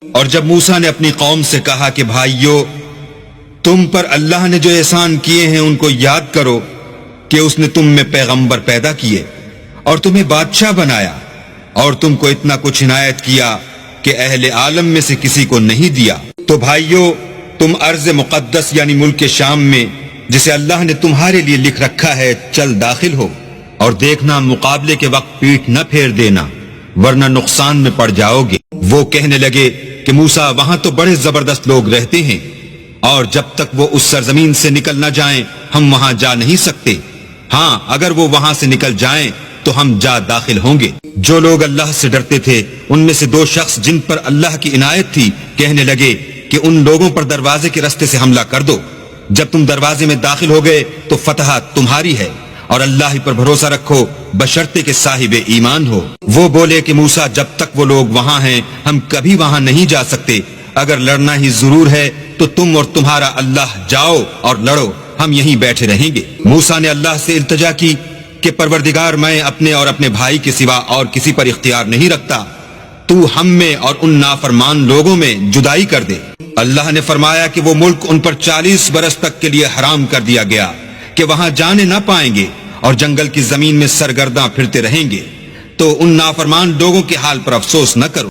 اور جب موسیٰ نے اپنی قوم سے کہا کہ بھائیو، تم پر اللہ نے جو احسان کیے ہیں ان کو یاد کرو کہ اس نے تم میں پیغمبر پیدا کیے اور تمہیں بادشاہ بنایا اور تم کو اتنا کچھ عنایت کیا کہ اہل عالم میں سے کسی کو نہیں دیا۔ تو بھائیو، تم ارض مقدس یعنی ملک شام میں جسے اللہ نے تمہارے لیے لکھ رکھا ہے چل داخل ہو، اور دیکھنا مقابلے کے وقت پیٹھ نہ پھیر دینا ورنہ نقصان میں پڑ جاؤ گے۔ وہ کہنے لگے کہ موسیٰ وہاں تو بڑے زبردست لوگ رہتے ہیں اور جب تک وہ اس سرزمین سے نکل نہ جائیں ہم وہاں جا نہیں سکتے، ہاں اگر وہ وہاں سے نکل جائیں تو ہم جا داخل ہوں گے۔ جو لوگ اللہ سے ڈرتے تھے ان میں سے 2 شخص جن پر اللہ کی عنایت تھی کہنے لگے کہ ان لوگوں پر دروازے کے راستے سے حملہ کر دو، جب تم دروازے میں داخل ہو گئے تو فتح تمہاری ہے، اور اللہ ہی پر بھروسہ رکھو بشرطے کہ صاحب ایمان ہو۔ وہ بولے کہ موسیٰ جب تک وہ لوگ وہاں ہیں ہم کبھی وہاں نہیں جا سکتے، اگر لڑنا ہی ضرور ہے تو تم اور تمہارا اللہ جاؤ اور لڑو، ہم یہیں بیٹھے رہیں گے۔ موسیٰ نے اللہ سے التجا کی کہ پروردگار، میں اپنے اور اپنے بھائی کے سوا اور کسی پر اختیار نہیں رکھتا، تو ہم میں اور ان نافرمان لوگوں میں جدائی کر دے۔ اللہ نے فرمایا کہ وہ ملک ان پر 40 برس تک کے لیے حرام کر دیا گیا کہ وہاں جانے نہ پائیں گے اور جنگل کی زمین میں سرگرداں پھرتے رہیں گے، تو ان نافرمان لوگوں کے حال پر افسوس نہ کرو۔